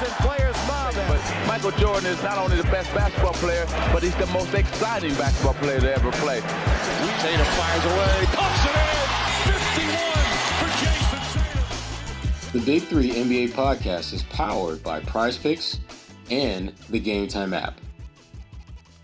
and players smiling. But Michael Jordan is not only the best basketball player, but he's the most exciting basketball player to ever play. Tatum fires away, pumps it in, 51 for Jason Tatum. The Big Three NBA podcast is powered by Prize Picks and the Game Time app.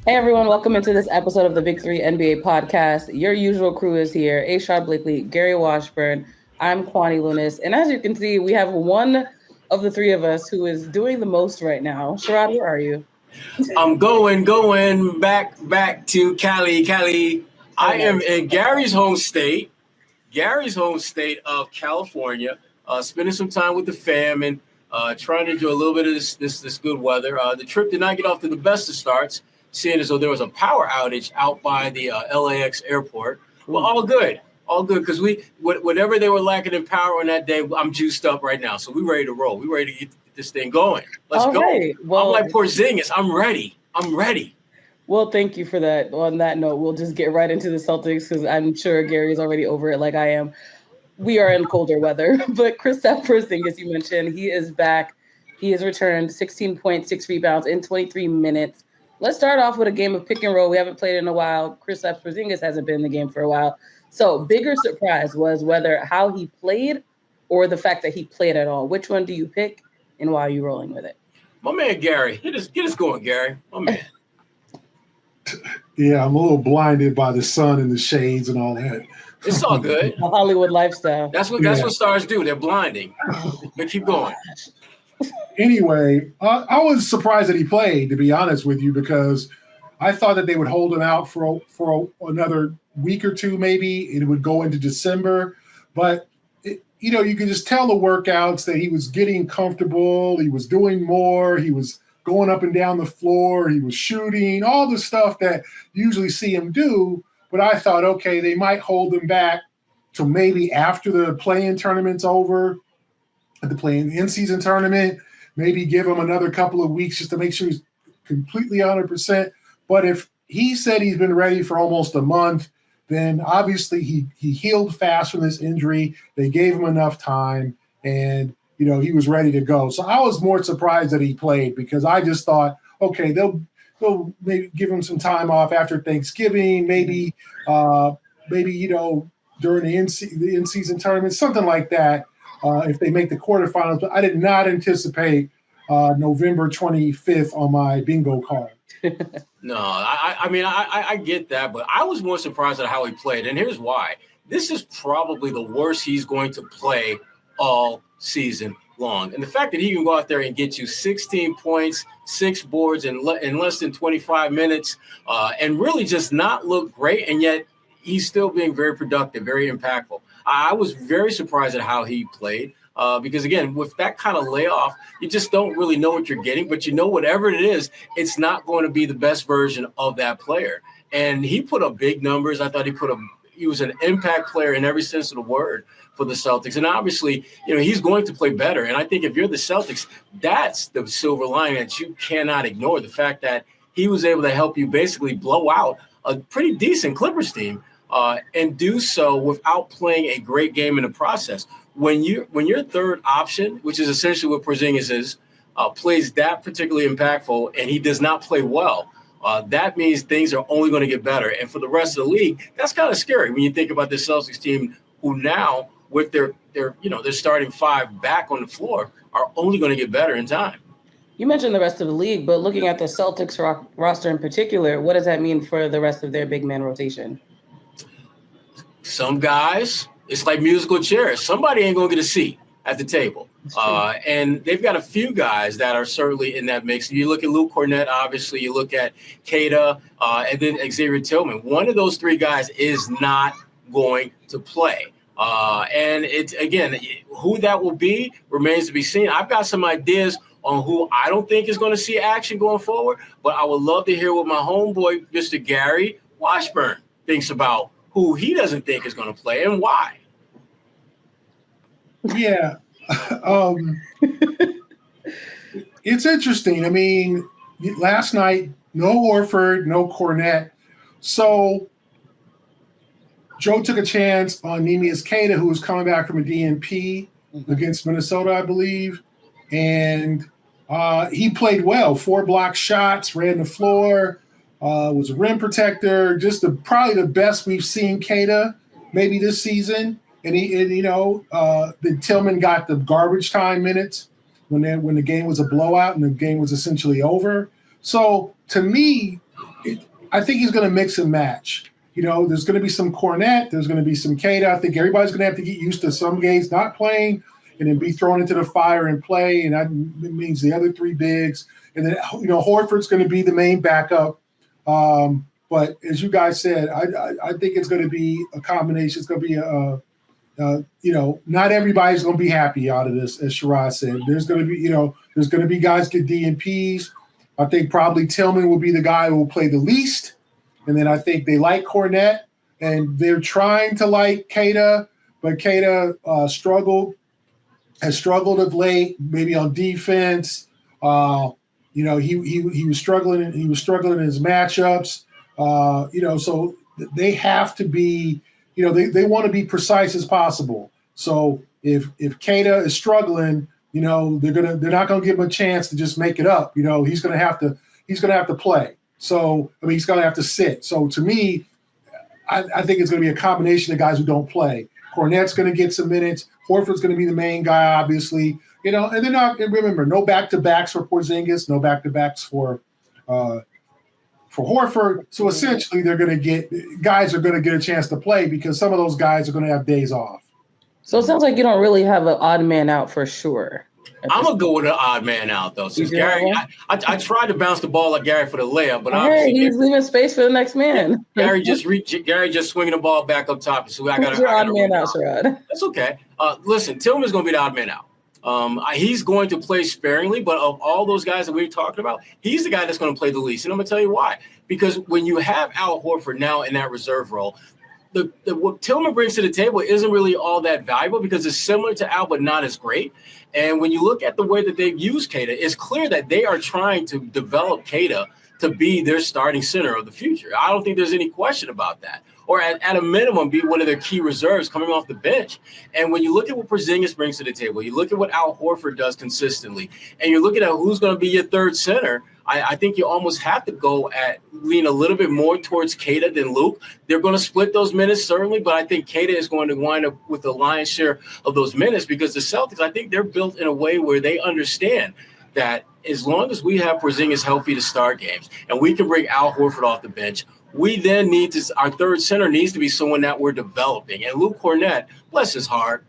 Hey everyone, welcome into this episode of the Big Three NBA podcast. Your usual crew is here: Sherrod Blakely, Gary Washburn. I'm Kwani Lunis, and as you can see, we have one of the three of us who is doing the most right now. Sherrod, where are you? I'm going back to Cali. I am in Gary's home state of California, spending some time with the fam and trying to enjoy a little bit of this good weather. The trip did not get off to the best of starts, seeing as though there was a power outage out by the LAX airport. Well, all good, because whatever they were lacking in power on that day, I'm juiced up right now. So we're ready to roll. We're ready to get this thing going. Let's go. Well, I'm like Porzingis. I'm ready. Well, thank you for that. On that note, we'll just get right into the Celtics because I'm sure Gary's already over it like I am. We are in colder weather, but Kristaps Porzingis, you mentioned, he is back. He has returned 16.6 rebounds in 23 minutes. Let's start off with a game of pick and roll. We haven't played in a while. Kristaps Porzingis hasn't been in the game for a while. So bigger surprise was whether how he played or the fact that he played at all. Which one do you pick and why are you rolling with it? My man, Gary. Get us going, Gary. My man. Yeah, I'm a little blinded by the sun and the shades and all that. It's all good. The Hollywood lifestyle. That's what stars do. They're blinding. But keep going. Anyway, I was surprised that he played, to be honest with you, because I thought that they would hold him out for another week or two, maybe. It would go into December. But, you could just tell the workouts that he was getting comfortable. He was doing more. He was going up and down the floor. He was shooting, all the stuff that you usually see him do. But I thought, okay, they might hold him back till maybe after the play-in tournament's over, at the play-in in-season tournament, maybe give him another couple of weeks just to make sure he's completely 100%. But if he said he's been ready for almost a month, then obviously he healed fast from this injury. They gave him enough time, and he was ready to go. So I was more surprised that he played because I just thought, okay, they'll maybe give him some time off after Thanksgiving, maybe during the in-season tournament, something like that, if they make the quarterfinals. But I did not anticipate November 25th on my bingo card. No, I get that, but I was more surprised at how he played, and here's why. This is probably the worst he's going to play all season long. And the fact that he can go out there and get you 16 points, 6 boards in less than 25 minutes, and really just not look great, and yet he's still being very productive, very impactful. I was very surprised at how he played because, again, with that kind of layoff, you just don't really know what you're getting, but whatever it is, it's not going to be the best version of that player. And he put up big numbers. I thought he was an impact player in every sense of the word for the Celtics. And obviously, he's going to play better. And I think if you're the Celtics, that's the silver lining that you cannot ignore, the fact that he was able to help you basically blow out a pretty decent Clippers team and do so without playing a great game in the process. When your third option, which is essentially what Porzingis is, plays that particularly impactful and he does not play well, that means things are only going to get better. And for the rest of the league, that's kind of scary when you think about this Celtics team who now, with their starting 5 back on the floor, are only going to get better in time. You mentioned the rest of the league, but looking at the Celtics roster in particular, what does that mean for the rest of their big man rotation? Some guys, it's like musical chairs. Somebody ain't going to get a seat at the table. And they've got a few guys that are certainly in that mix. You look at Luke Cornett, obviously. You look at Keita, and then Xavier Tillman. One of those 3 guys is not going to play. And it's, again, who that will be remains to be seen. I've got some ideas on who I don't think is going to see action going forward, but I would love to hear what my homeboy, Mr. Gary Washburn, thinks about who he doesn't think is going to play and why. Yeah. It's interesting. I mean, last night, no Horford, no Cornett. So Joe took a chance on Neemias Queta, who was coming back from a DNP against Minnesota, I believe. And He played well, 4 block shots, ran the floor, was a rim protector, just probably the best we've seen Keita maybe this season. And then Tillman got the garbage time minutes when the game was a blowout and the game was essentially over. So to me, I think he's going to mix and match. There's going to be some Kornet, there's going to be some Keita. I think everybody's going to have to get used to some games not playing and then be thrown into the fire and play, and that means the other 3 bigs. And then Horford's going to be the main backup. But as you guys said, I think it's going to be a combination. It's going to be not everybody's going to be happy out of this, as Sherrod said. There's going to be guys get DNPs. I think probably Tillman will be the guy who will play the least. And then I think they like Kornet, and they're trying to like Keita, but Keita has struggled of late, maybe on defense. He was struggling. He was struggling in his matchups. So they have to be, they want to be precise as possible. So if Keita is struggling, they're not gonna give him a chance to just make it up. He's gonna have to play. So he's gonna have to sit. So to me, I think it's gonna be a combination of guys who don't play. Kornet's gonna get some minutes. Horford's gonna be the main guy, obviously. And they're not. And remember, no back-to-backs for Porzingis, no back-to-backs for Horford. So essentially, guys are gonna get a chance to play because some of those guys are gonna have days off. So it sounds like you don't really have an odd man out for sure. I'm gonna go with an odd man out though. Since Gary, I tried to bounce the ball at Gary for the layup, but he's leaving space for the next man. Gary just swinging the ball back up top. So I got odd man out, Sherrod. That's okay. Listen, Tillman's gonna be the odd man out. He's going to play sparingly, but of all those guys that we're talking about, he's the guy that's going to play the least. And I'm going to tell you why. Because when you have Al Horford now in that reserve role, what Tillman brings to the table isn't really all that valuable because it's similar to Al, but not as great. And when you look at the way that they've used Keita, it's clear that they are trying to develop Keita to be their starting center of the future. I don't think there's any question about that. Or at a minimum, be one of their key reserves coming off the bench. And when you look at what Porzingis brings to the table, you look at what Al Horford does consistently, and you're looking at who's going to be your third center, I think you almost have to lean a little bit more towards Keita than Luke. They're going to split those minutes, certainly, but I think Keita is going to wind up with the lion's share of those minutes because the Celtics, I think they're built in a way where they understand that as long as we have Porzingis healthy to start games and we can bring Al Horford off the bench, we then our third center needs to be someone that we're developing. And Luke Kornet, bless his heart,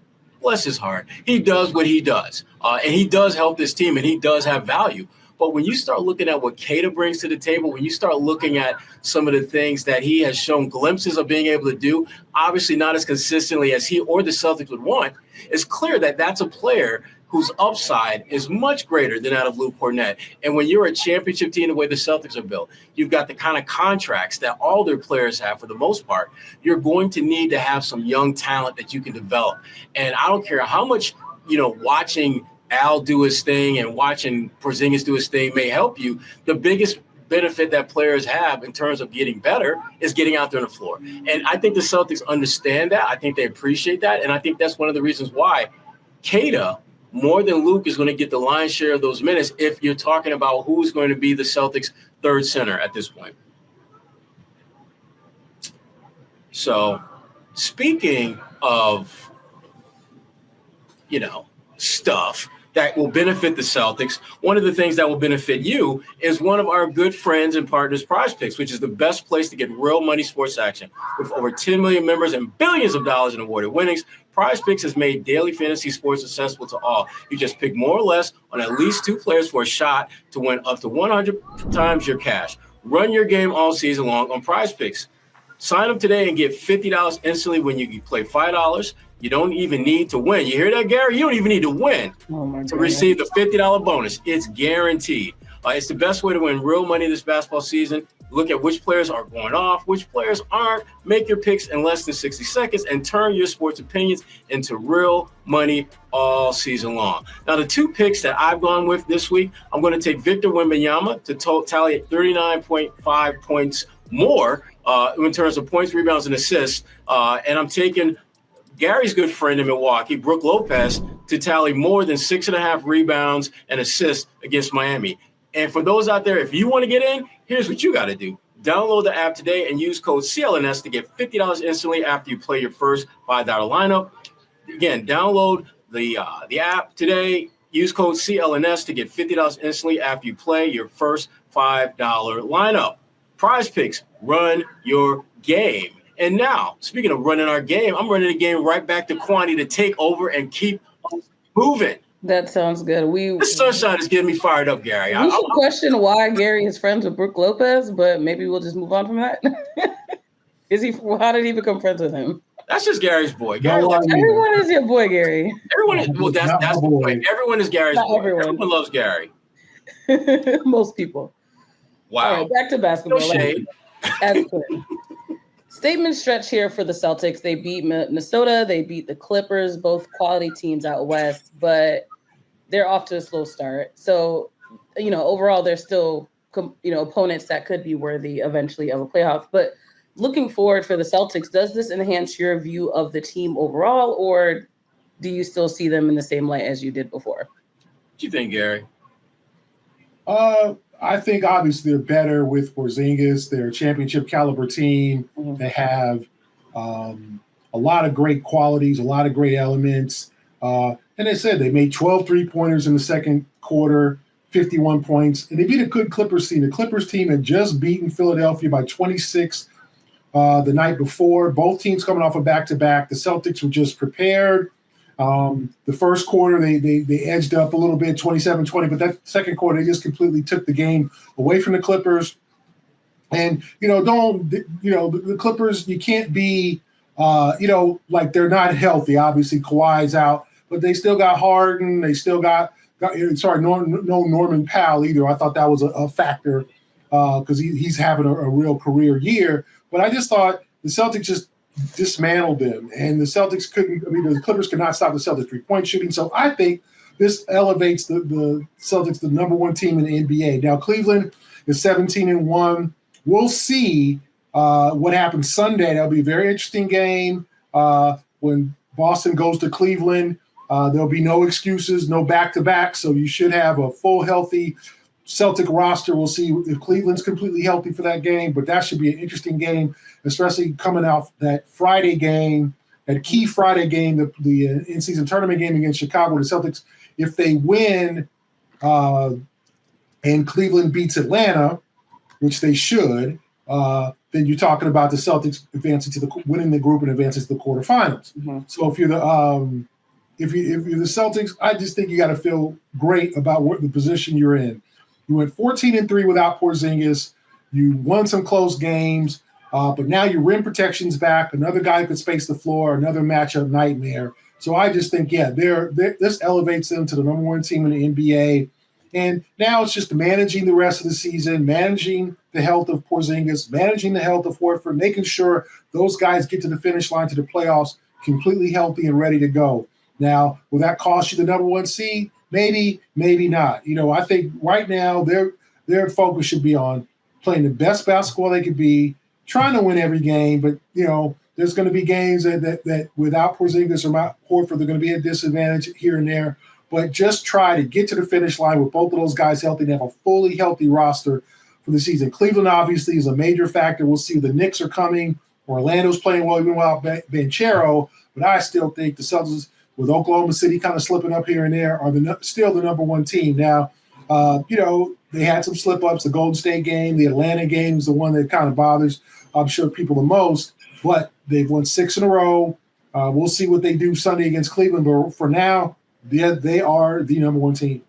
he does what he does. And he does help this team, and he does have value. But when you start looking at what Keita brings to the table, when you start looking at some of the things that he has shown glimpses of being able to do, obviously not as consistently as he or the Celtics would want, it's clear that that's a player whose upside is much greater than that of Luke Kornet. And when you're a championship team, the way the Celtics are built, you've got the kind of contracts that all their players have for the most part. You're going to need to have some young talent that you can develop. And I don't care how much, watching Al do his thing and watching Porzingis do his thing may help you. The biggest benefit that players have in terms of getting better is getting out there on the floor. And I think the Celtics understand that. I think they appreciate that. And I think that's one of the reasons why Keita, more than Luke, is going to get the lion's share of those minutes if you're talking about who's going to be the Celtics' third center at this point. So speaking of, stuff that will benefit the Celtics, one of the things that will benefit you is one of our good friends and partners, Prize Picks, which is the best place to get real money sports action. With over 10 million members and billions of dollars in awarded winnings, Prize Picks has made daily fantasy sports accessible to all. You just pick more or less on at least 2 players for a shot to win up to 100 times your cash. Run your game all season long on Prize Picks. Sign up today and get $50 instantly when you play $5. You don't even need to win. You hear that, Gary? You don't even need to win to receive the $50 bonus. It's guaranteed. It's the best way to win real money this basketball season. Look at which players are going off, which players aren't. Make your picks in less than 60 seconds and turn your sports opinions into real money all season long. Now, the 2 picks that I've gone with this week, I'm going to take Victor Wembanyama to tally at 39.5 points more in terms of points, rebounds, and assists. And I'm taking Gary's good friend in Milwaukee, Brook Lopez, to tally more than 6.5 rebounds and assists against Miami. And for those out there, if you want to get in, here's what you got to do. Download the app today and use code CLNS to get $50 instantly after you play your first $5 lineup. Again, download the app today. Use code CLNS to get $50 instantly after you play your first $5 lineup. Prize Picks, run your game. And now, speaking of running our game, I'm running the game right back to Kwani to take over and keep us moving. That sounds good. This sunshine is getting me fired up, Gary. We should question why Gary is friends with Brook Lopez, but maybe we'll just move on from that. How did he become friends with him? That's just Gary's boy. Gary everyone is your boy, Gary. Everyone is. Well, that's the point. Everyone is Gary's boy. Everyone loves Gary. Most people. Wow. All right, back to basketball. No shade. Statement stretch here for the Celtics. They beat Minnesota. They beat the Clippers, both quality teams out west, but they're off to a slow start. So, overall, they're still, opponents that could be worthy eventually of a playoff. But looking forward for the Celtics, does this enhance your view of the team overall, or do you still see them in the same light as you did before? What do you think, Gary? I think obviously they're better with Porzingis. They're a championship caliber team. Mm-hmm. They have a lot of great qualities, a lot of great elements. And they said they made 12 3-pointers in the second quarter, 51 points. And they beat a good Clippers team. The Clippers team had just beaten Philadelphia by 26 the night before. Both teams coming off a back-to-back. The Celtics were just prepared. The first quarter, they edged up a little bit, 27-20, but that second quarter, they just completely took the game away from the Clippers. And, the Clippers, you can't be, like they're not healthy. Obviously, Kawhi's out, but they still got Harden. They still got no Norman Powell either. I thought that was a factor because he's having a real career year. But I just thought the Celtics just dismantled them, and the Clippers could not stop the Celtics 3-point shooting. So I think this elevates the Celtics, the number one team in the NBA. Now Cleveland is 17-1. We'll see what happens Sunday. That'll be a very interesting game when Boston goes to Cleveland. There'll be no excuses, no back-to-back, so you should have a full, healthy Celtic roster. We'll see if Cleveland's completely healthy for that game, but that should be an interesting game, especially coming out that Friday game, that key Friday game, the in-season tournament game against Chicago. The Celtics, if they win and Cleveland beats Atlanta, which they should, then you're talking about the Celtics advancing winning the group and advancing to the quarterfinals. Mm-hmm. So if you're the Celtics, I just think you got to feel great about the position you're in. You went 14-3 without Porzingis. You won some close games, but now your rim protection's back. Another guy could space the floor. Another matchup nightmare. So I just think, this elevates them to the number one team in the NBA. And now it's just managing the rest of the season, managing the health of Porzingis, managing the health of Horford, making sure those guys get to the finish line to the playoffs completely healthy and ready to go. Now, will that cost you the number one seed? Maybe, maybe not. I think right now their focus should be on playing the best basketball they could be, trying to win every game. But, there's going to be games that without Porzingis or Horford, they're going to be at a disadvantage here and there. But just try to get to the finish line with both of those guys healthy and have a fully healthy roster for the season. Cleveland obviously is a major factor. We'll see if the Knicks are coming. Orlando's playing well even without Banchero. But I still think the Celtics, with Oklahoma City kind of slipping up here and there, are still the number one team. Now, they had some slip-ups. The Golden State game, the Atlanta game is the one that kind of bothers, I'm sure, people the most. But they've won 6 in a row. We'll see what they do Sunday against Cleveland. But for now, they are the number one team.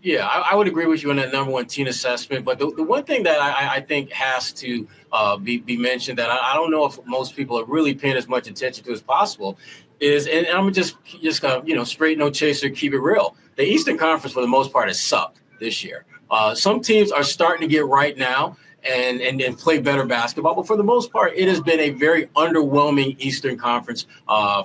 Yeah, I would agree with you on that number one team assessment. But the one thing that I think has to be mentioned that I don't know if most people are really paying as much attention to as possible is, and I'm just straight no chaser, keep it real. The Eastern Conference for the most part has sucked this year. Some teams are starting to get right now and play better basketball, but for the most part, it has been a very underwhelming Eastern Conference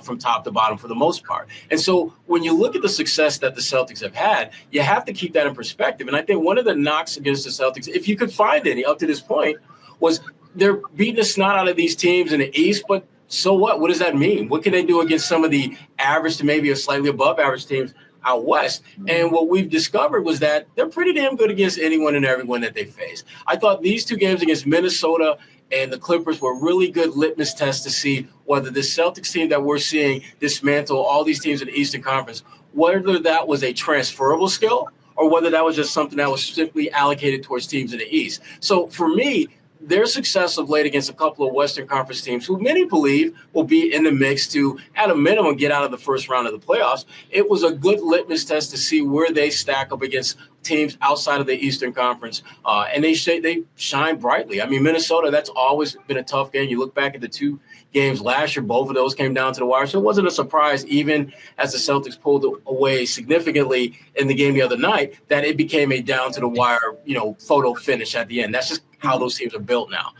from top to bottom for the most part. And so when you look at the success that the Celtics have had, you have to keep that in perspective. And I think one of the knocks against the Celtics, if you could find any up to this point, was they're beating the snot out of these teams in the East, but So what? What does that mean? What can they do against some of the average to maybe a slightly above average teams out west? And what we've discovered was that they're pretty damn good against anyone and everyone that they face. I thought these two games against Minnesota and the Clippers were really good litmus tests to see whether the Celtics team that we're seeing dismantle all these teams in the Eastern Conference, whether that was a transferable skill or whether that was just something that was simply allocated towards teams in the East. So for me, their success of late against a couple of Western Conference teams who many believe will be in the mix to, at a minimum, get out of the first round of the playoffs, it was a good litmus test to see where they stack up against teams outside of the Eastern Conference. And they shine brightly. I mean, Minnesota, that's always been a tough game. You look back at the two games last year, both of those came down to the wire. So it wasn't a surprise, even as the Celtics pulled away significantly in the game the other night, that it became a down to the wire, photo finish at the end. That's just how those teams are built now.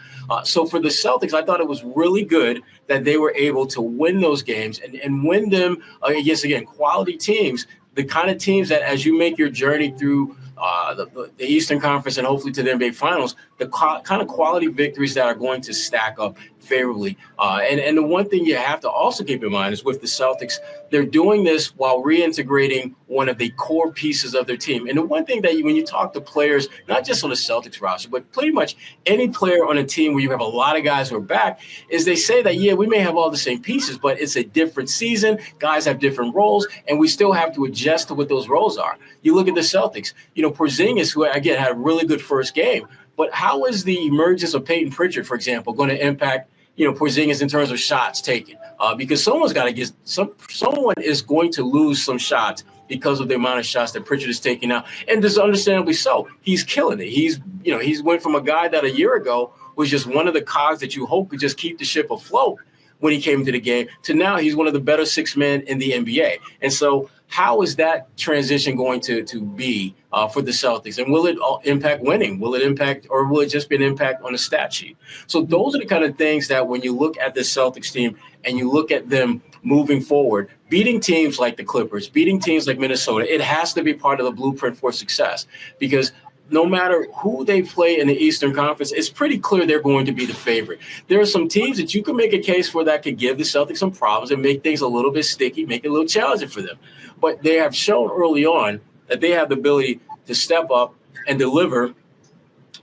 So for the Celtics, I thought it was really good that they were able to win those games and win them against, again, quality teams, the kind of teams that as you make your journey through the Eastern Conference and hopefully to the NBA Finals, the kind of quality victories that are going to stack up favorably. And the one thing you have to also keep in mind is with the Celtics, they're doing this while reintegrating one of the core pieces of their team. And the one thing that when you talk to players, not just on the Celtics roster, but pretty much any player on a team where you have a lot of guys who are back, is they say that, yeah, we may have all the same pieces, but it's a different season. Guys have different roles, and we still have to adjust to what those roles are. You look at the Celtics, Porzingis, who, again, had a really good first game, but how is the emergence of Peyton Pritchard, for example, going to impact Porzingis in terms of shots taken? Because someone's got to get someone is going to lose some shots because of the amount of shots that Pritchard is taking now, and just understandably so. He's killing it. He's went from a guy that a year ago was just one of the cogs that you hope could just keep the ship afloat when he came into the game to now he's one of the better six men in the NBA. And so how is that transition going to be for the Celtics? And will it impact winning? Will it impact, or will it just be an impact on the stat sheet? So those are the kind of things that when you look at the Celtics team and you look at them moving forward, beating teams like the Clippers, beating teams like Minnesota, it has to be part of the blueprint for success, because no matter who they play in the Eastern Conference, it's pretty clear they're going to be the favorite. There are some teams that you can make a case for that could give the Celtics some problems and make things a little bit sticky, make it a little challenging for them. But they have shown early on that they have the ability to step up and deliver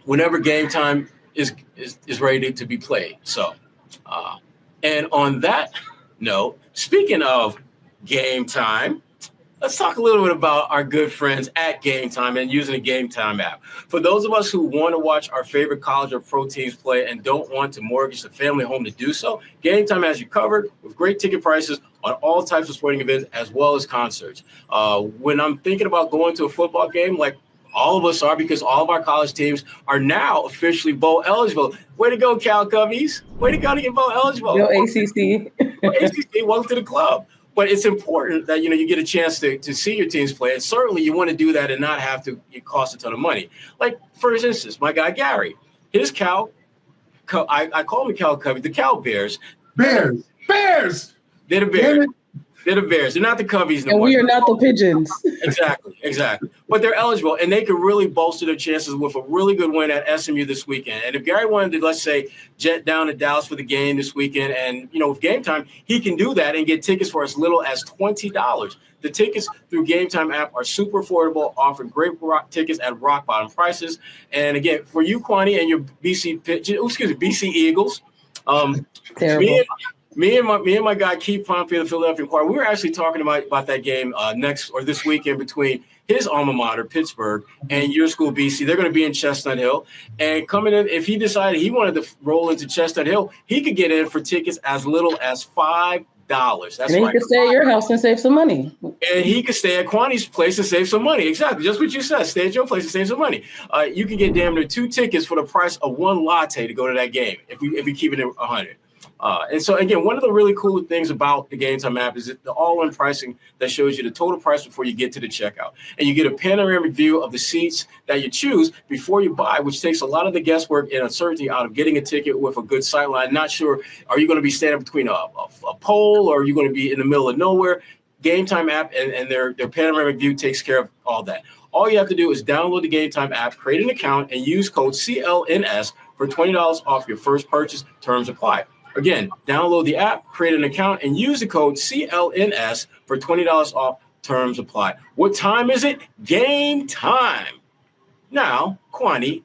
whenever game time is ready to be played. So, and on that note, speaking of game time, let's talk a little bit about our good friends at Game Time and using the Game Time app. For those of us who want to watch our favorite college or pro teams play and don't want to mortgage the family home to do so, Game Time has you covered with great ticket prices on all types of sporting events as well as concerts. When I'm thinking about going to a football game, like all of us are, because all of our college teams are now officially bowl eligible. Way to go, Cal Cubbies. Way to go to get bowl eligible. Yo, ACC. ACC, welcome to the club. But it's important that, you get a chance to see your teams play. And certainly you want to do that and not have to cost a ton of money. Like, for instance, my guy, Gary, his Cal, I call him the Cal Cubbies, the Cal Bears. Bears. They're the Bears. They're the Bears. They're not the Cubbies. And we are not the Pigeons. Exactly. But they're eligible, and they could really bolster their chances with a really good win at SMU this weekend. And if Gary wanted to, let's say, jet down to Dallas for the game this weekend, and, with Game Time, he can do that and get tickets for as little as $20. The tickets through Game Time app are super affordable, offering great tickets at rock bottom prices. And again, for you, Kwani, and your BC Eagles, terrible. Me and my guy Keith Pompey of the Philadelphia Inquirer, we were actually talking about that game this weekend between his alma mater, Pittsburgh, and your school, BC. They're going to be in Chestnut Hill. And coming in, if he decided he wanted to roll into Chestnut Hill, he could get in for tickets as little as $5. That's and he could stay at your house and save some money. And he could stay at Kwani's place and save some money. Exactly. Just what you said. Stay at your place and save some money. You can get damn near 2 tickets for the price of 1 latte to go to that game if you keep it at 100. And so, again, one of the really cool things about the Game Time app is the all-in pricing that shows you the total price before you get to the checkout. And you get a panoramic view of the seats that you choose before you buy, which takes a lot of the guesswork and uncertainty out of getting a ticket with a good sight line. Not sure, are you going to be standing between a pole, or are you going to be in the middle of nowhere? Game Time app and their panoramic view takes care of all that. All you have to do is download the Game Time app, create an account, and use code CLNS for $20 off your first purchase. Terms apply. Again, download the app, create an account, and use the code CLNS for $20 off. Terms apply. What time is it? Game time. Now, Kwani,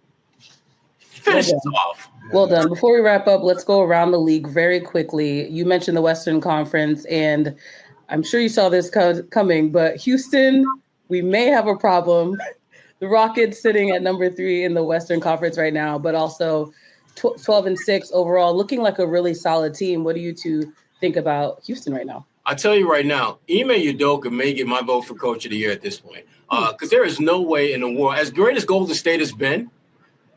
finish this off. Well done. Before we wrap up, let's go around the league very quickly. You mentioned the Western Conference, and I'm sure you saw this coming, but Houston, we may have a problem. The Rockets sitting at number 3 in the Western Conference right now, but also 12-6 overall, looking like a really solid team. What do you two think about Houston right now? I tell you right now, Ime Udoka may get my vote for Coach of the Year at this point, because there is no way in the world, as great as Golden State has been,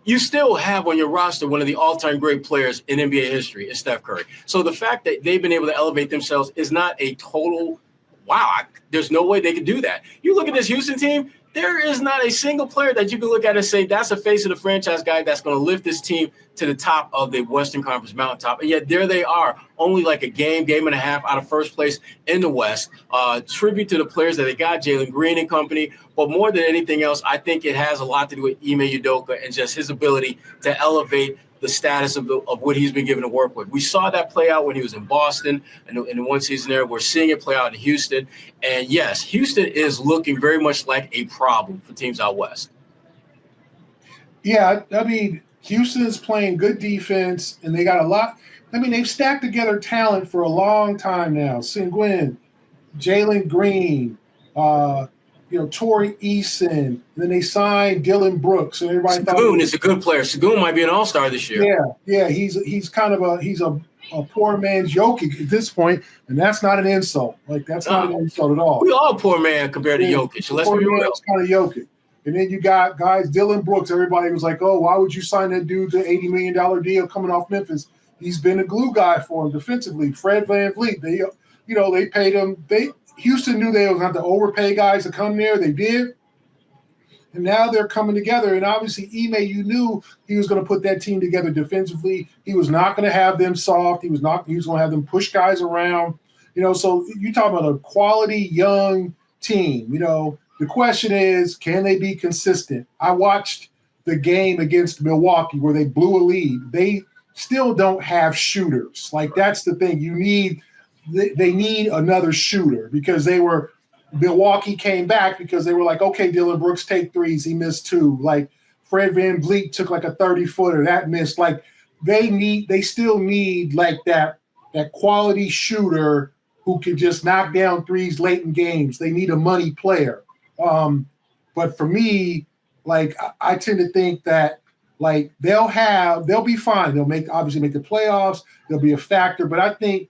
you still have on your roster one of the all-time great players in NBA history, is Steph Curry. So the fact that they've been able to elevate themselves is not a total wow. There's no way they could do that. You look at this Houston team, there is not a single player that you can look at and say that's a face of the franchise guy that's going to lift this team to the top of the Western Conference mountaintop. And yet there they are, only like a game and a half out of first place in the West. Tribute to the players that they got, Jalen Green and company. But more than anything else, I think it has a lot to do with Ime Udoka and just his ability to elevate the status of what he's been given to work with. We saw that play out when he was in Boston and in the one season there. We're seeing it play out in Houston. And yes, Houston is looking very much like a problem for teams out West. Yeah, I mean, Houston's playing good defense, and they got a lot. I mean, they've stacked together talent for a long time now. Sengun, Jalen Green, Torrey Eason, and then they signed Dylan Brooks. And everybody Sengun is a good player. Sengun might be an all-star this year. Yeah, he's kind of a poor man's Jokic at this point, and that's not an insult. Like that's not an insult at all. We all poor man compared to Jokic. So let's be real. Kind of Jokic. And then you got guys, Dylan Brooks. Everybody was like, "Oh, why would you sign that dude to $80 million deal coming off Memphis?" He's been a glue guy for him defensively. Fred VanVleet. They paid him. Houston knew they were going to have to overpay guys to come there. They did. And now they're coming together. And obviously, Ime, you knew he was going to put that team together defensively. He was not going to have them soft. He was going to have them push guys around. So you talk about a quality young team. The question is, can they be consistent? I watched the game against Milwaukee where they blew a lead. They still don't have shooters. Like, that's the thing. They need another shooter because Milwaukee came back because they were like, okay, Dylan Brooks, take threes. He missed 2. Like, Fred VanVleet took like a 30-footer. That missed. Like, they still need like that quality shooter who can just knock down threes late in games. They need a money player. But for me, like, I tend to think that like they'll be fine. They'll obviously make the playoffs. They'll be a factor. But I think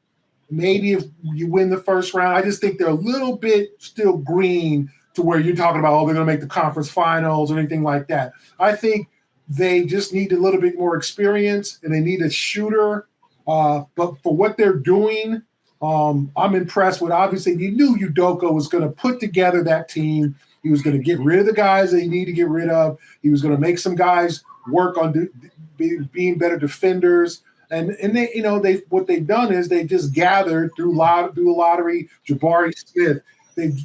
maybe if you win the first round, I just think they're a little bit still green to where you're talking about, they're going to make the conference finals or anything like that. I think they just need a little bit more experience and they need a shooter. But for what they're doing, I'm impressed with. Obviously, you knew Udoka was going to put together that team. He was going to get rid of the guys that he needed to get rid of. He was going to make some guys work on being better defenders. And they what they've done is they just gathered through the lottery, Jabari Smith. They've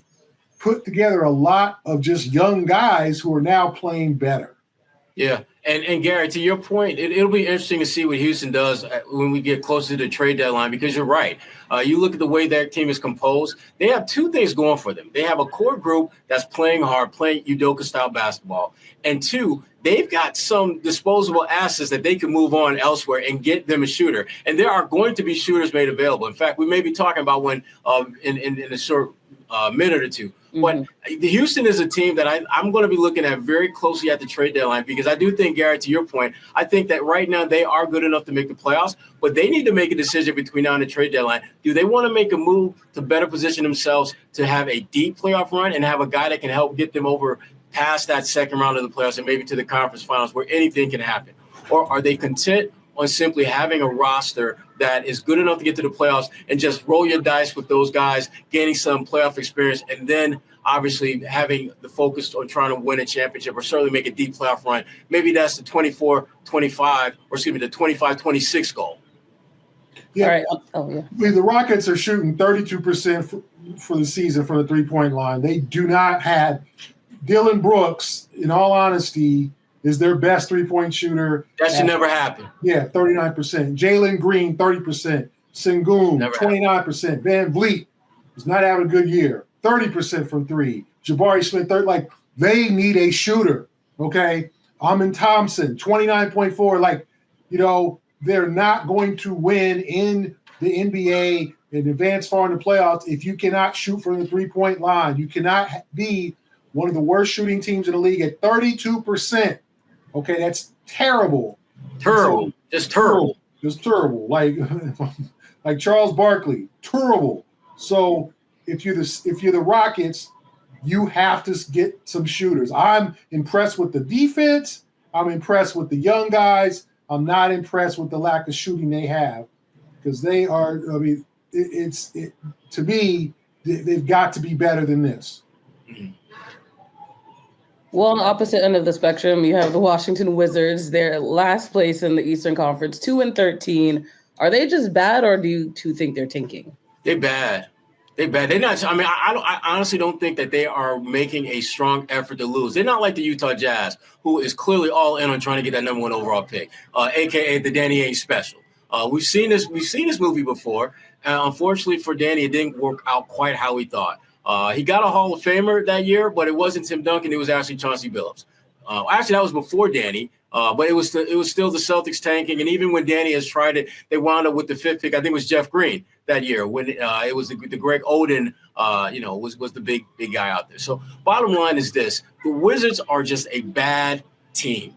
put together a lot of just young guys who are now playing better. Yeah. And Gary, to your point, it'll be interesting to see what Houston does when we get closer to the trade deadline, because you're right. You look at the way their team is composed. They have 2 things going for them. They have a core group that's playing hard, playing Udoka-style basketball. And 2, they've got some disposable assets that they can move on elsewhere and get them a shooter. And there are going to be shooters made available. In fact, we may be talking about one in a short minute or two. But the Houston is a team that I'm going to be looking at very closely at the trade deadline, because I do think, Garrett, to your point, I think that right now they are good enough to make the playoffs, but they need to make a decision between now and the trade deadline. Do they want to make a move to better position themselves to have a deep playoff run and have a guy that can help get them over past that second round of the playoffs and maybe to the conference finals where anything can happen? Or are they content on simply having a roster that is good enough to get to the playoffs and just roll your dice with those guys, gaining some playoff experience, and then obviously having the focus on trying to win a championship or certainly make a deep playoff run? Maybe that's the 24-25, or excuse me, the 25-26 goal. Yeah. All right. Oh, yeah. I mean, the Rockets are shooting 32% for the season from the three-point line. They do not have Dylan Brooks, in all honesty, is their best three-point shooter. That should never happen. Yeah, 39%. Jalen Green, 30%. Sengun, 29%. Van Vliet is not having a good year. 30% from three. Jabari Smith, they need a shooter, okay? Amin Thompson, 29.4. They're not going to win in the NBA and advance far in the playoffs if you cannot shoot from the three-point line. You cannot be one of the worst shooting teams in the league at 32%. Okay, that's terrible. Terrible. Just terrible. Just terrible. Like Charles Barkley, terrible. So if you're the Rockets, you have to get some shooters. I'm impressed with the defense. I'm impressed with the young guys. I'm not impressed with the lack of shooting they have, because they are. I mean, to me, they've got to be better than this. Well, on the opposite end of the spectrum, you have the Washington Wizards. They're last place in the Eastern Conference, 2-13. Are they just bad, or do you two think they're tanking? They're bad. They're bad. They're not. I mean, I honestly don't think that they are making a strong effort to lose. They're not like the Utah Jazz, who is clearly all in on trying to get that number 1 overall pick, aka the Danny Ainge special. We've seen this movie before. Unfortunately for Danny, it didn't work out quite how he thought. He got a Hall of Famer that year, but it wasn't Tim Duncan. It was actually Chauncey Billups. Actually, that was before Danny, but it was still the Celtics tanking. And even when Danny has tried it, they wound up with the 5th pick. I think it was Jeff Green that year when it was the Greg Oden, was the big guy out there. So bottom line is this: the Wizards are just a bad team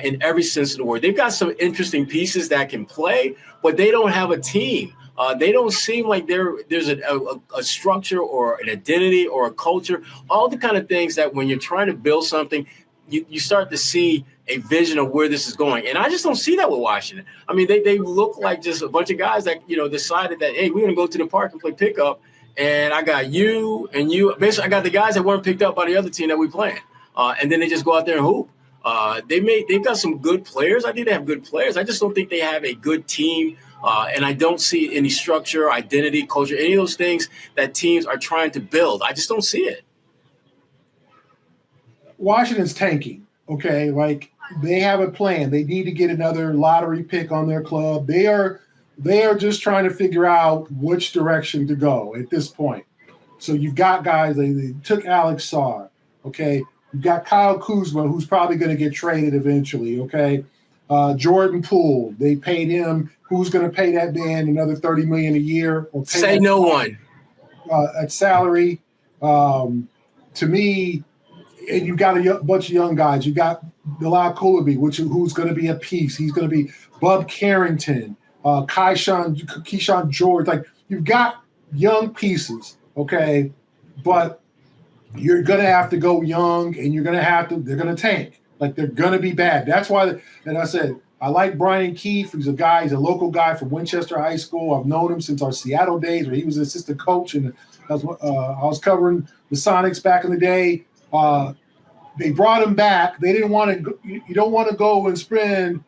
in every sense of the word. They've got some interesting pieces that can play, but they don't have a team. They don't seem like there's a structure or an identity or a culture, all the kind of things that when you're trying to build something, you start to see a vision of where this is going. And I just don't see that with Washington. I mean, they look like just a bunch of guys that, decided that, hey, we're going to go to the park and play pickup. And I got you and you. Basically, I got the guys that weren't picked up by the other team that we playing. And then they just go out there and hoop. They've got some good players. I think they have good players. I just don't think they have a good team. And I don't see any structure, identity, culture, any of those things that teams are trying to build. I just don't see it. Washington's tanking, okay? Like, they have a plan. They need to get another lottery pick on their club. They are just trying to figure out which direction to go at this point. So you've got guys, they took Alex Sarr, okay? You've got Kyle Kuzma, who's probably going to get traded eventually, okay? Jordan Poole, they paid him. Who's going to pay that man another $30 million a year? Or pay Say no one. At salary. To me, and you've got a bunch of young guys. You got Bilal Coulibaly, who's going to be a piece. He's going to be Bub Carrington, Keyshawn George. Like, you've got young pieces, okay? But you're going to have to go young, and they're going to tank. Like, they're going to be bad. That's why, and I said, I like Brian Keefe. He's a local guy from Winchester High School. I've known him since our Seattle days where he was an assistant coach, and I was covering the Sonics back in the day. They brought him back. They didn't want to. You don't want to go and spend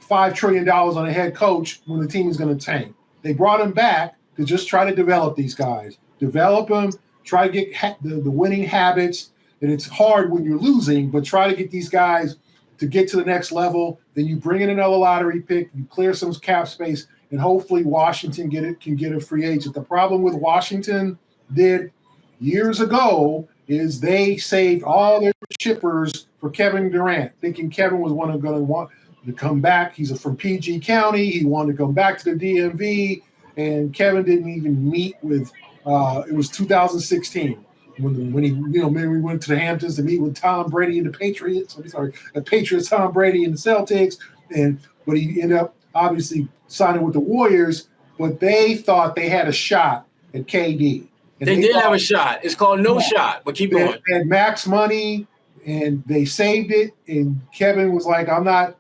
$5 trillion on a head coach when the team is going to tank. They brought him back to just try to develop these guys, develop them, try to get the winning habits. And it's hard when you're losing, but try to get these guys to get to the next level. Then you bring in another lottery pick, you clear some cap space, and hopefully Washington can get a free agent. The problem with Washington did years ago is they saved all their shippers for Kevin Durant, thinking Kevin was going to want to come back. He's from PG County. He wanted to come back to the DMV, and Kevin didn't even meet with it was 2016. When he, maybe we went to the Hamptons to meet with Tom Brady and the Patriots. The Patriots, Tom Brady and the Celtics, but he ended up obviously signing with the Warriors. But they thought they had a shot at KD. And they did have a shot. It's called no shot. But keep going. They had max money, and they saved it. And Kevin was like, I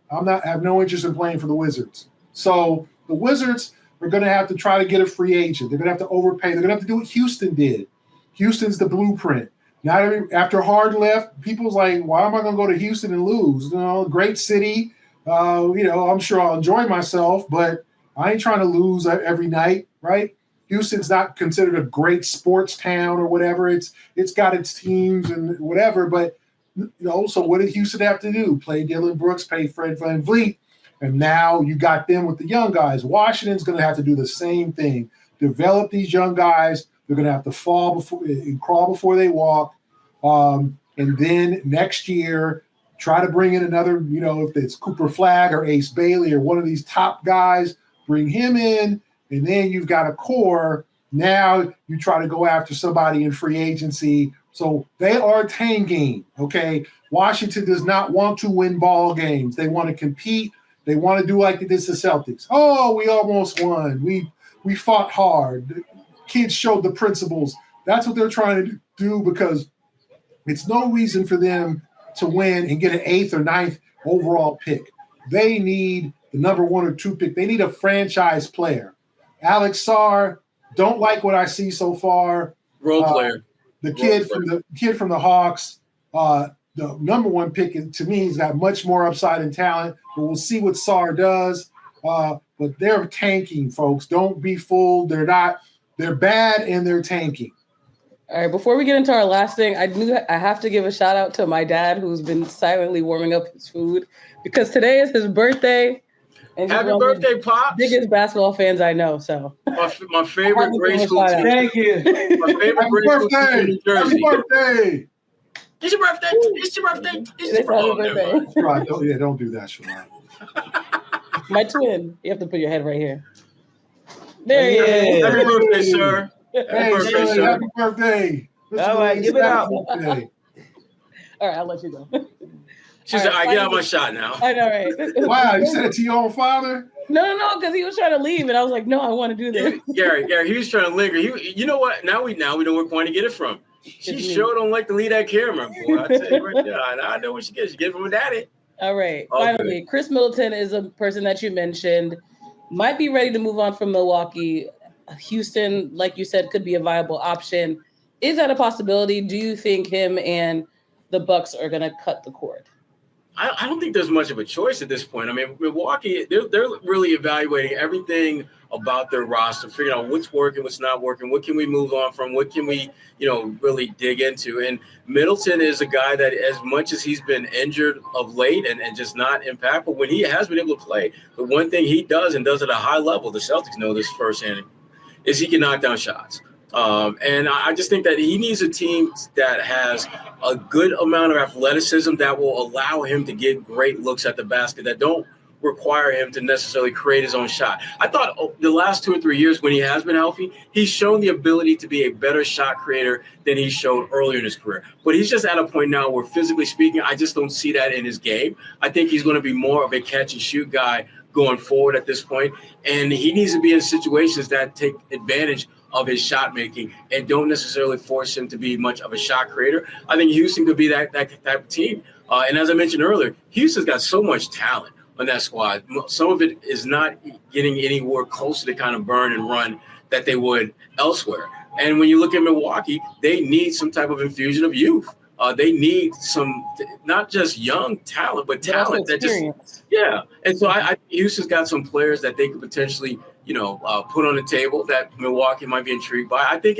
have no interest in playing for the Wizards. So the Wizards are going to have to try to get a free agent. They're going to have to overpay. They're going to have to do what Houston did. Houston's the blueprint. After Harden left, people's like, why am I going to go to Houston and lose? Great city. I'm sure I'll enjoy myself, but I ain't trying to lose every night, right? Houston's not considered a great sports town or whatever. It's got its teams and whatever, but So what did Houston have to do? Play Dylan Brooks, pay Fred VanVleet, and now you got them with the young guys. Washington's going to have to do the same thing. Develop these young guys. They're going to have to fall before and crawl before they walk. And then next year, try to bring in another, if it's Cooper Flagg or Ace Bailey or one of these top guys, bring him in, and then you've got a core. Now you try to go after somebody in free agency. So they are tanking, okay? Washington does not want to win ball games. They want to compete. They want to do like they did to the Celtics. Oh, we almost won. We fought hard. The kids showed the principles. That's what they're trying to do because it's no reason for them to win and get an 8th or 9th overall pick. They need the number 1 or 2 pick. They need a franchise player. Alex Sarr, don't like what I see so far. Role player. The kid from the Hawks, the number 1 pick, to me, he's got much more upside and talent. But we'll see what Sarr does. But they're tanking, folks. Don't be fooled. They're not. They're bad and they're tanking. All right, before we get into our last thing, I have to give a shout out to my dad who's been silently warming up his food because today is his birthday. And Happy birthday, Pops. Biggest basketball fans I know. So my favorite grade school team. Thank you. My favorite grade school team in New Jersey. Happy birthday. It's your birthday. It's your birthday. It's your birthday. Right, don't do that, Sherrod. My twin. You have to put your head right here. There he is. Happy birthday, sir. Hey, Shirley, happy birthday. All right, give it up. All right, I'll let you go. She said, I get out my shot now. I know, right? Wow, you said it to your own father? No, because he was trying to leave, and I was like, no, I want to do this. Gary, he was trying to linger. You know what? Now we know where Kwani get it from. She sure don't like to leave that camera, boy. I tell you right now. I know what she gets. She get it from her daddy. All right. Okay. Finally, Chris Middleton is a person that you mentioned. Might be ready to move on from Milwaukee. Houston, like you said, could be a viable option. Is that a possibility? Do you think him and the Bucks are going to cut the cord? I don't think there's much of a choice at this point. I mean, Milwaukee, they're really evaluating everything about their roster, figuring out what's working, what's not working, what can we move on from, what can we, really dig into. And Middleton is a guy that, as much as he's been injured of late and just not impactful, when he has been able to play, the one thing he does and does at a high level, the Celtics know this firsthand, is he can knock down shots. And I just think that he needs a team that has a good amount of athleticism that will allow him to get great looks at the basket that don't require him to necessarily create his own shot. I thought the last 2 or 3 years when he has been healthy, he's shown the ability to be a better shot creator than he showed earlier in his career. But he's just at a point now where, physically speaking, I just don't see that in his game. I think he's going to be more of a catch and shoot guy going forward at this point. And he needs to be in situations that take advantage of his shot making and don't necessarily force him to be much of a shot creator. I think Houston could be that type of team. And as I mentioned earlier, Houston's got so much talent on that squad. Some of it is not getting anywhere close to the kind of burn and run that they would elsewhere. And when you look at Milwaukee, they need some type of infusion of youth. They need some, not just young talent, but talent that just, yeah. And so I Houston's got some players that they could potentially, put on the table that Milwaukee might be intrigued by. I think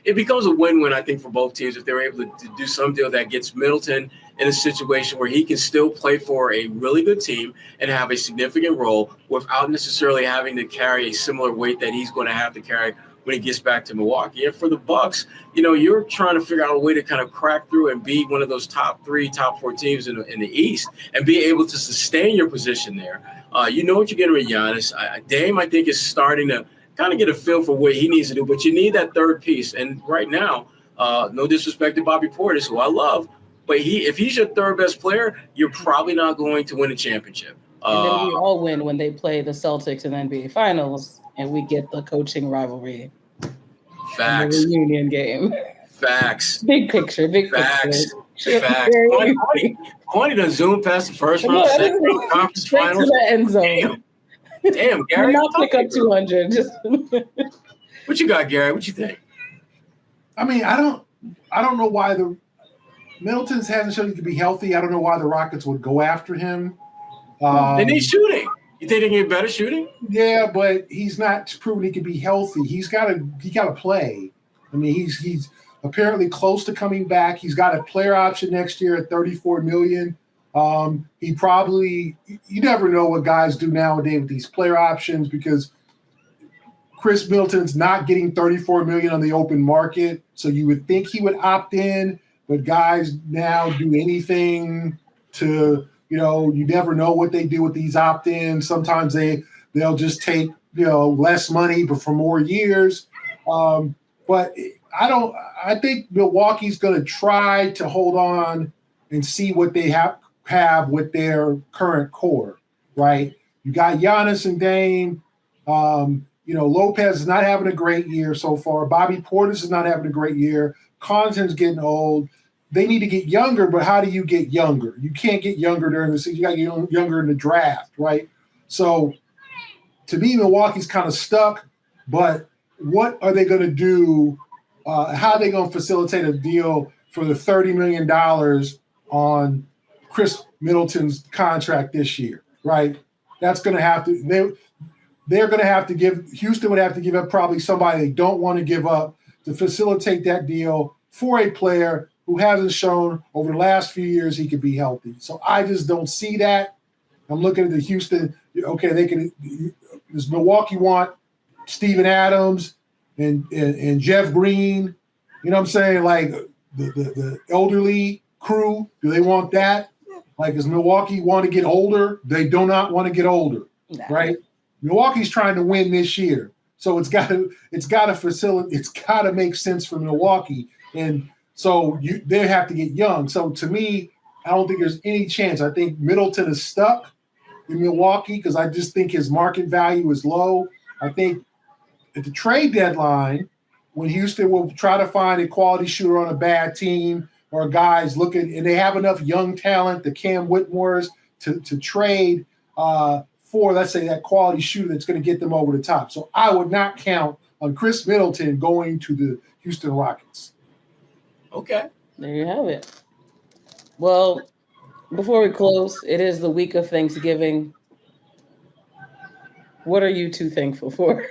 it becomes a win-win, I think, for both teams if they're able to do some deal that gets Middleton in a situation where he can still play for a really good team and have a significant role without necessarily having to carry a similar weight that he's going to have to carry when he gets back to Milwaukee. And for the Bucks, you're trying to figure out a way to kind of crack through and be one of those top 3, top 4 teams in the East and be able to sustain your position there. You know what you're getting with Giannis. Dame, I think, is starting to kind of get a feel for what he needs to do, but you need that third piece. And right now, no disrespect to Bobby Portis, who I love, but if he's your third best player, you're probably not going to win a championship. And then we all win when they play the Celtics in the NBA Finals, and we get the coaching rivalry. Facts. The reunion game. Facts. Big picture. Facts. Kwani done zoomed past the first round, second round, conference finals. To the end zone. Damn, Gary. Not pick up 200. Just what you got, Gary? What you think? I mean, I don't know why the Middleton's hasn't shown he could be healthy. I don't know why the Rockets would go after him. They need shooting. You think they can get better shooting? Yeah, but he's not proven he can be healthy. He got to play. I mean, he's apparently close to coming back. He's got a player option next year at $34 million. You never know what guys do nowadays with these player options because Chris Middleton's not getting $34 million on the open market. So you would think he would opt in, but guys now do anything to, you never know what they do with these opt-ins. Sometimes they'll just take, less money, but for more years. But I think Milwaukee's going to try to hold on and see what they have with their current core, right? You got Giannis and Dame. Lopez is not having a great year so far. Bobby Portis is not having a great year. Connaughton's getting old. They need to get younger, but how do you get younger? You can't get younger during the season. You got to get younger in the draft, right? So to me, Milwaukee's kind of stuck, but what are they going to do? How are they going to facilitate a deal for the $30 million on Chris Middleton's contract this year, right? That's going to have to they're going to have to give – Houston would have to give up probably somebody they don't want to give up to facilitate that deal for a player who hasn't shown over the last few years he could be healthy. So I just don't see that. I'm looking at the Houston – okay, does Milwaukee want Steven Adams and Jeff Green? You know what I'm saying? Like the elderly crew, do they want that? Like, does Milwaukee want to get older? They do not want to get older, right? Milwaukee's trying to win this year, so it's got to facilitate. It's got to make sense for Milwaukee, and so they have to get young. So to me, I don't think there's any chance. I think Middleton is stuck in Milwaukee because I just think his market value is low. I think at the trade deadline, when Houston will try to find a quality shooter on a bad team or guys looking, and they have enough young talent, the Cam Whitmores, to trade for, let's say, that quality shooter that's going to get them over the top. So I would not count on Chris Middleton going to the Houston Rockets. Okay. There you have it. Well, before we close, it is the week of Thanksgiving. What are you two thankful for?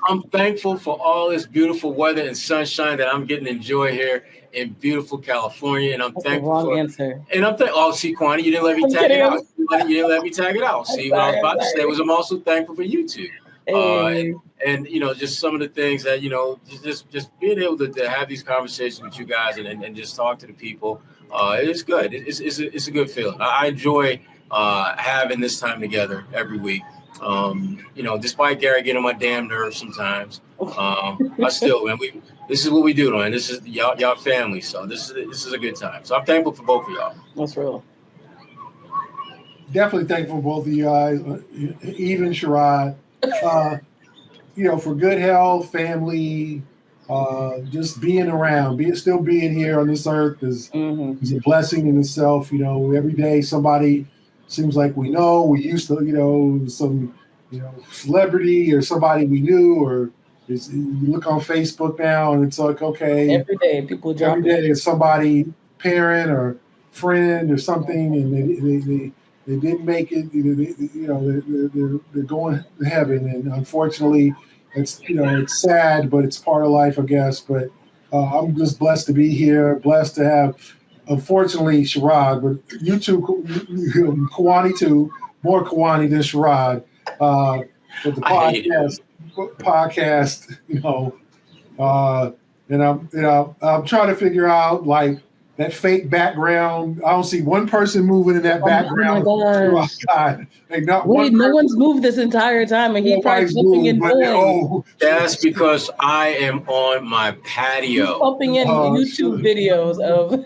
I'm thankful for all this beautiful weather and sunshine that I'm getting to enjoy here in beautiful California, and I'm That's thankful the wrong for. answer. And I'm thankful. Oh, see, Kwani, you didn't let me tag it out. You didn't let me tag it out. See, what I was about to say was I'm also thankful for you two. Hey. And just some of the things that just being able to have these conversations with you guys and just talk to the people. It's good. It's a good feeling. I enjoy having this time together every week. Despite Gary getting on my damn nerves sometimes, I still, man, this is what we do, man. This is y'all family, so this is a good time. So I'm thankful for both of y'all. That's real. Definitely thankful for both of you guys, even Sherrod, for good health, family, just being around, still being here on this earth is a blessing in itself. Every day somebody seems like we used to, some, celebrity or somebody we knew, or you look on Facebook now and it's like, okay. Every day people drop every day it's somebody, parent or friend or something, and they didn't make it, they're going to heaven. And unfortunately it's sad, but it's part of life, I guess. But I'm just blessed to be here, blessed to have, unfortunately, Sherrod, but you two, Kwani too, more Kwani than Sherrod. But the podcast, and I'm trying to figure out like that fake background. I don't see one person moving in that background. Oh my God. Like not Wait, no one's moved this entire time, and he probably jumping in. That's because I am on my patio. He's pumping in YouTube videos of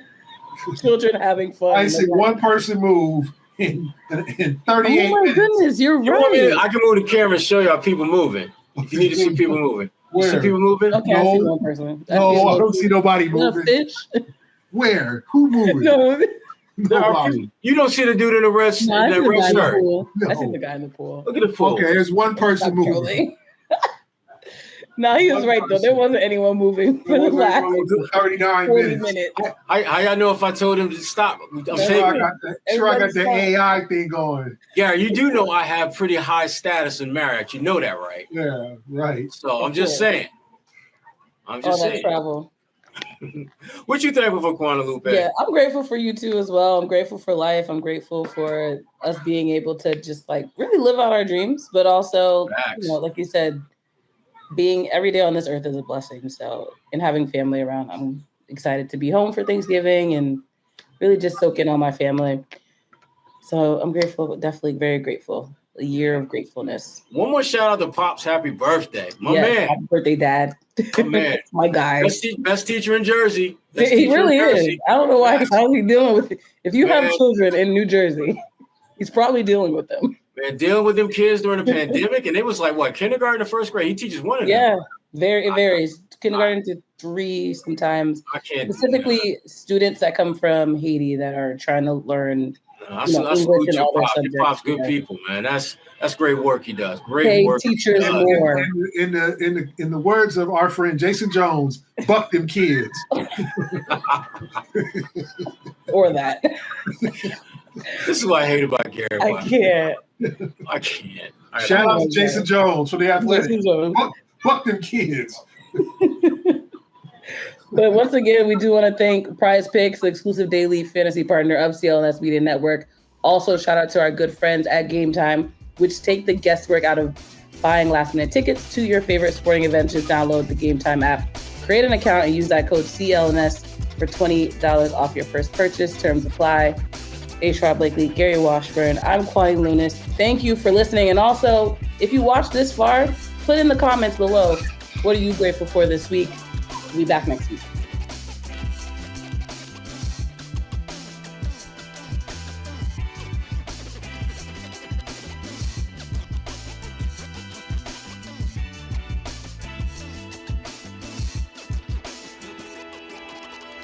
children having fun. I see one person move in 38 Oh my minutes. goodness, you're right. I can move the camera and show y'all people moving. If you need to see people moving. Where? You see people moving? Okay, I see one person. I don't see nobody moving. Fish? Where? Who moving? No. Nobody. You don't see the dude in the red shirt. I see the guy in the pool. Look at the pool. Okay, there's one person moving. No, he was right though. There wasn't anyone moving for the last 39 minutes. How y'all know if I told him to stop? I'm taking I got the AI thing going. Yeah, you do know I have pretty high status in marriage. You know that, right? Yeah, right. So I'm just saying. Travel. What you thankful for, Kwani Lupe? Yeah, I'm grateful for you too as well. I'm grateful for life. I'm grateful for us being able to just like really live out our dreams, but also, like you said, being every day on this earth is a blessing. So, and having family around, I'm excited to be home for Thanksgiving and really just soak in on my family. So I'm grateful, definitely very grateful. A year of gratefulness. One more shout out to Pops. Happy birthday. My man. Happy birthday, Dad. My man. My guy. Best teacher in Jersey. He really is. I don't know why. How is he dealing with it? If you have children in New Jersey, he's probably dealing with them. Man, dealing with them kids during the pandemic, and it was like, what, kindergarten to first grade? He teaches one of them. Yeah, it varies. Kindergarten to 3 sometimes. I can't. Specifically, students that come from Haiti that are trying to learn English and all their subjects. Pop's good people, man. That's great work he does. Great work. Teachers more. In the words of our friend Jason Jones, buck them kids. Or that. This is what I hate about Gary. I can't. Shout out to Jason Jones for the Athletic. Buck them kids. But once again, we do want to thank Prize Picks, the exclusive daily fantasy partner of CLNS Media Network. Also, shout out to our good friends at Game Time, which take the guesswork out of buying last-minute tickets to your favorite sporting events. Just download the Game Time app, create an account, and use that code CLNS for $20 off your first purchase. Terms apply. Sherrod Blakely, Gary Washburn. I'm Kwani Lunis. Thank you for listening. And also, if you watched this far, put in the comments below, what are you grateful for this week? We'll be back next week.